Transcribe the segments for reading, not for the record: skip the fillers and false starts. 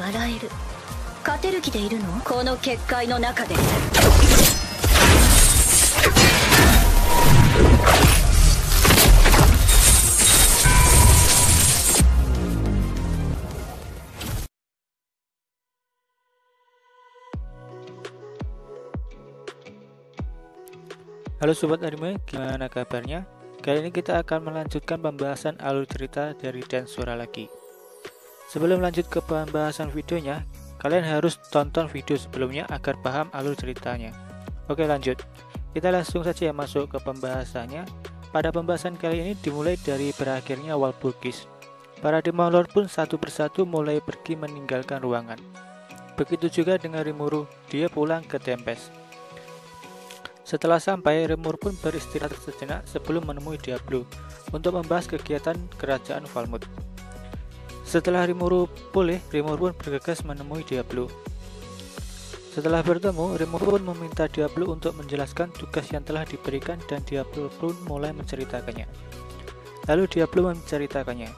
笑える。勝てる気でいるの？この結界の中で。Halo Sobat Anime, gimana kabarnya? Kali ini kita akan melanjutkan pembahasan alur cerita dari Dance Sora lagi. Sebelum lanjut ke pembahasan videonya, kalian harus tonton video sebelumnya agar paham alur ceritanya. Oke, lanjut. Kita langsung saja masuk ke pembahasannya. Pada pembahasan kali ini dimulai dari berakhirnya Walpurgis. Para Demon Lord pun satu persatu mulai pergi meninggalkan ruangan. Begitu juga dengan Rimuru, dia pulang ke Tempest. Setelah sampai, Rimuru pun beristirahat sejenak sebelum menemui Diablo untuk membahas kegiatan kerajaan Falmouth. Setelah Rimuru pulih, Rimuru pun bergegas menemui Diablo. Setelah bertemu, Rimuru pun meminta Diablo untuk menjelaskan tugas yang telah diberikan dan Diablo pun mulai menceritakannya. Lalu Diablo menceritakannya.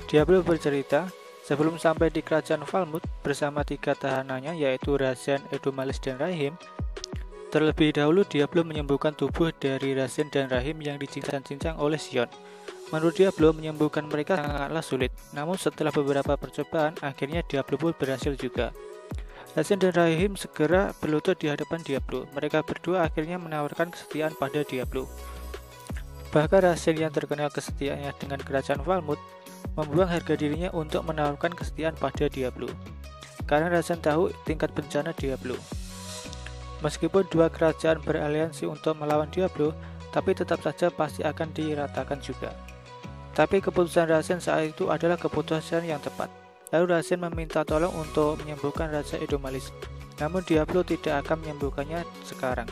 Diablo bercerita, sebelum sampai di kerajaan Falmouth bersama 3 tahanannya yaitu Razen, Edomalis, dan Rahim. Terlebih dahulu Diablo menyembuhkan tubuh dari Razen dan Rahim yang dicincang-cincang oleh Sion. Menurut Diablo, menyembuhkan mereka sangatlah sulit. Namun setelah beberapa percobaan, akhirnya Diablo pun berhasil juga. Razen dan Rahim segera berlutut di hadapan Diablo. Mereka berdua akhirnya menawarkan kesetiaan pada Diablo. Bahkan Razen yang terkenal kesetiaannya dengan kerajaan Falmouth membuang harga dirinya untuk menawarkan kesetiaan pada Diablo. Karena Razen tahu tingkat bencana Diablo. Meskipun dua kerajaan beraliansi untuk melawan Diablo, tapi tetap saja pasti akan diratakan juga. Tapi keputusan Razen saat itu adalah keputusan yang tepat. Lalu Razen meminta tolong untuk menyembuhkan Raja Edomalis. Namun Diablo tidak akan menyembuhkannya sekarang.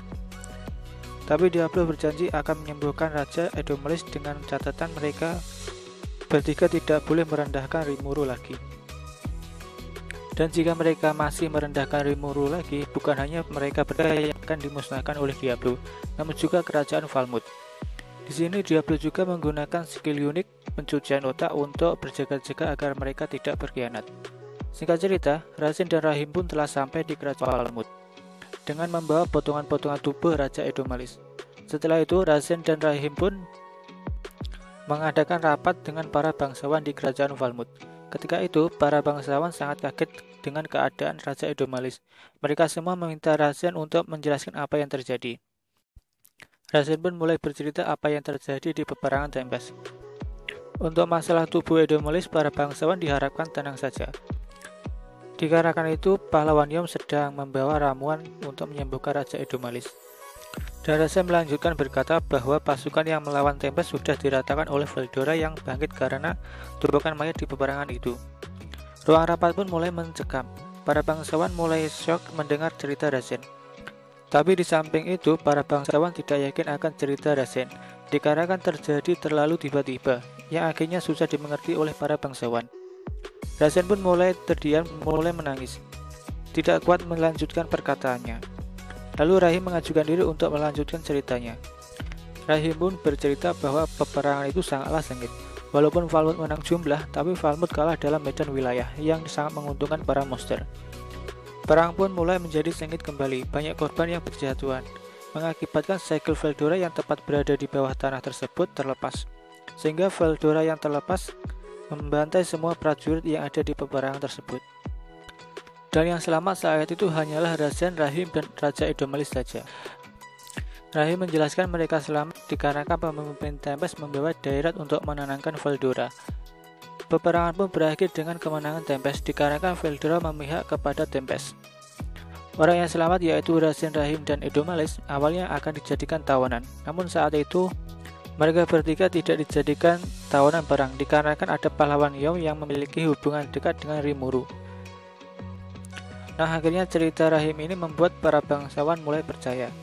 Tapi Diablo berjanji akan menyembuhkan Raja Edomalis dengan catatan mereka bertiga tidak boleh merendahkan Rimuru lagi. Dan jika mereka masih merendahkan Rimuru lagi, bukan hanya mereka berdua yang akan dimusnahkan oleh Diablo, namun juga kerajaan Falmouth. Di sini Diablo juga menggunakan skill unik pencucian otak untuk berjaga-jaga agar mereka tidak berkhianat. Singkat cerita, Razen dan Rahim pun telah sampai di kerajaan Falmouth dengan membawa potongan-potongan tubuh Raja Edomalis. Setelah itu, Razen dan Rahim pun mengadakan rapat dengan para bangsawan di kerajaan Falmouth. Ketika itu, para bangsawan sangat kaget dengan keadaan Raja Edomalis. Mereka semua meminta Razen untuk menjelaskan apa yang terjadi. Razen pun mulai bercerita apa yang terjadi di peperangan Tempest. Untuk masalah tubuh Edomalis, para bangsawan diharapkan tenang saja. Dikarenakan itu, pahlawan Yom sedang membawa ramuan untuk menyembuhkan Raja Edomalis. Dan Razen melanjutkan berkata bahwa pasukan yang melawan Tempest sudah diratakan oleh Veldora yang bangkit karena tumpukan mayat di peperangan itu. Ruang rapat pun mulai mencekam. Para bangsawan mulai syok mendengar cerita Razen. Tapi di samping itu, para bangsawan tidak yakin akan cerita Razen, dikarenakan terjadi terlalu tiba-tiba, yang akhirnya susah dimengerti oleh para bangsawan. Razen pun mulai terdiam, mulai menangis. Tidak kuat melanjutkan perkataannya. Lalu Rahim mengajukan diri untuk melanjutkan ceritanya. Rahim pun bercerita bahwa peperangan itu sangatlah sengit. Walaupun Falmouth menang jumlah, tapi Falmouth kalah dalam medan wilayah yang sangat menguntungkan para monster. Perang pun mulai menjadi sengit kembali, banyak korban yang berjatuhan, mengakibatkan segel Veldora yang tepat berada di bawah tanah tersebut terlepas. Sehingga Veldora yang terlepas membantai semua prajurit yang ada di peperangan tersebut. Dan yang selamat saat itu hanyalah Razen, Rahim, dan Raja Edomalis saja. Rahim menjelaskan mereka selamat dikarenakan pemimpin Tempest membawa Dairat untuk menenangkan Veldora. Peperangan pun berakhir dengan kemenangan Tempest dikarenakan Veldora memihak kepada Tempest. Orang yang selamat yaitu Razen, Rahim, dan Edomalis awalnya akan dijadikan tawanan. Namun saat itu mereka bertiga tidak dijadikan tawanan perang dikarenakan ada pahlawan Yom yang memiliki hubungan dekat dengan Rimuru. Nah, akhirnya cerita Rahim ini membuat para bangsawan mulai percaya.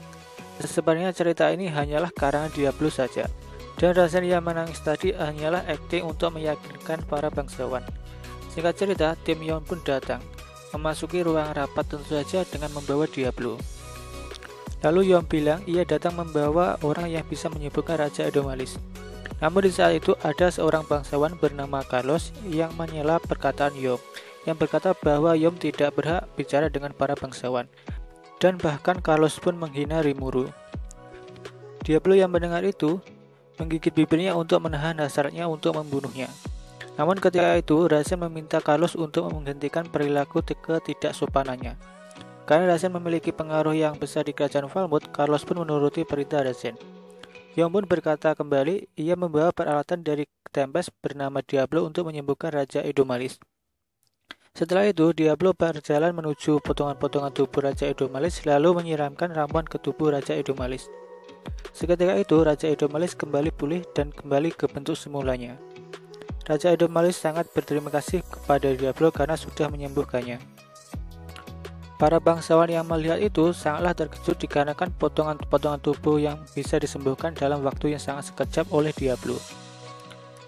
Sebenarnya cerita ini hanyalah karangan Diablo saja. Dan Razen yang menangis tadi hanyalah akting untuk meyakinkan para bangsawan. Singkat cerita, tim Yon pun datang, memasuki ruang rapat tentu saja dengan membawa Diablo. Lalu Yon bilang ia datang membawa orang yang bisa menyembuhkan Raja Edomalis. Namun di saat itu ada seorang bangsawan bernama Carlos yang menyela perkataan Yon. yang berkata bahwa Yom tidak berhak bicara dengan para bangsawan. Dan bahkan Carlos pun menghina Rimuru. Diablo yang mendengar itu menggigit bibirnya untuk menahan hasratnya untuk membunuhnya. Namun ketika itu, Rasen meminta Carlos untuk menghentikan perilaku ketidaksopanannya. Karena Rasen memiliki pengaruh yang besar di kerajaan Falmouth, Carlos pun menuruti perintah Rasen. Yom pun berkata kembali, ia membawa peralatan dari Tempest bernama Diablo untuk menyembuhkan Raja Edomalis. Setelah itu, Diablo berjalan menuju potongan-potongan tubuh Raja Edomalis lalu menyiramkan ramuan ke tubuh Raja Edomalis. Seketika itu, Raja Edomalis kembali pulih dan kembali ke bentuk semulanya. Raja Edomalis sangat berterima kasih kepada Diablo karena sudah menyembuhkannya. Para bangsawan yang melihat itu sangatlah terkejut dikarenakan potongan-potongan tubuh yang bisa disembuhkan dalam waktu yang sangat sekejap oleh Diablo.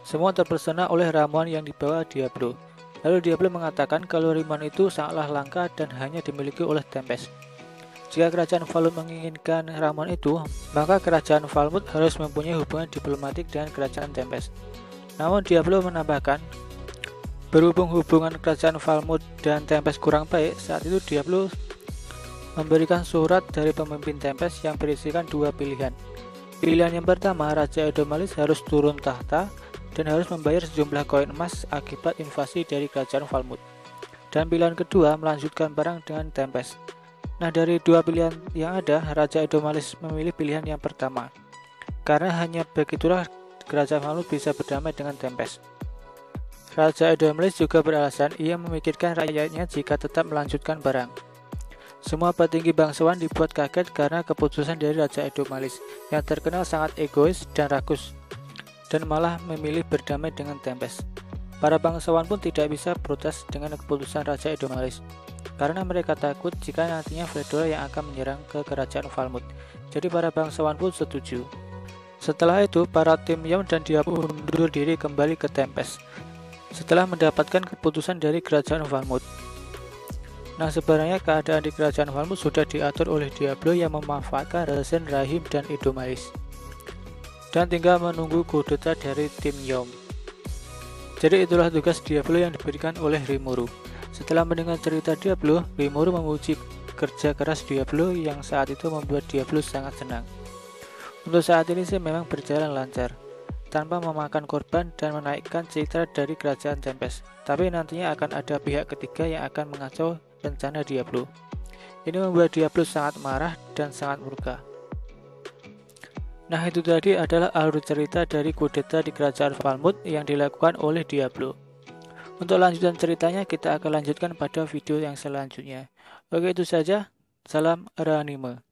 Semua terpesona oleh ramuan yang dibawa Diablo. Lalu Diablo mengatakan kalau ramuan itu sangatlah langka dan hanya dimiliki oleh Tempest. Jika kerajaan Falmouth menginginkan ramuan itu, maka kerajaan Falmouth harus mempunyai hubungan diplomatik dengan kerajaan Tempest. Namun Diablo menambahkan, berhubung hubungan kerajaan Falmouth dan Tempest kurang baik, saat itu Diablo memberikan surat dari pemimpin Tempest yang berisikan dua pilihan. Pilihan yang pertama, Raja Edomalis harus turun tahta dan harus membayar sejumlah koin emas akibat invasi dari kerajaan Falmouth. Dan pilihan kedua, melanjutkan perang dengan Tempest. Nah, dari dua pilihan yang ada, Raja Edomalis memilih pilihan yang pertama. Karena hanya begitulah kerajaan Falmouth bisa berdamai dengan Tempest. Raja Edomalis juga beralasan ia memikirkan rakyatnya jika tetap melanjutkan perang. Semua petinggi bangsawan dibuat kaget karena keputusan dari Raja Edomalis yang terkenal sangat egois dan rakus dan malah memilih berdamai dengan Tempest. Para bangsawan pun tidak bisa protes dengan keputusan Raja Edomalis karena mereka takut jika nantinya Fedora yang akan menyerang ke kerajaan Falmouth. Jadi para bangsawan pun setuju. Setelah itu, para tim Yom dan Diablo mundur diri kembali ke Tempest setelah mendapatkan keputusan dari kerajaan Falmouth. Nah, sebenarnya keadaan di kerajaan Falmouth sudah diatur oleh Diablo yang memanfaatkan Rasen, Rahim, dan Edomalis, dan tinggal menunggu kudeta dari tim Yom. Jadi itulah tugas Diablo yang diberikan oleh Rimuru. Setelah mendengar cerita Diablo, Rimuru memuji kerja keras Diablo yang saat itu membuat Diablo sangat senang. Untuk saat ini sih memang berjalan lancar, tanpa memakan korban dan menaikkan citra dari kerajaan Tempest. Tapi nantinya akan ada pihak ketiga yang akan mengacau rencana Diablo. Ini membuat Diablo sangat marah dan sangat murka. Nah, itu tadi adalah alur cerita dari kudeta di kerajaan Falmouth yang dilakukan oleh Diablo. Untuk lanjutan ceritanya kita akan lanjutkan pada video yang selanjutnya. Oke, itu saja. Salam Aranime.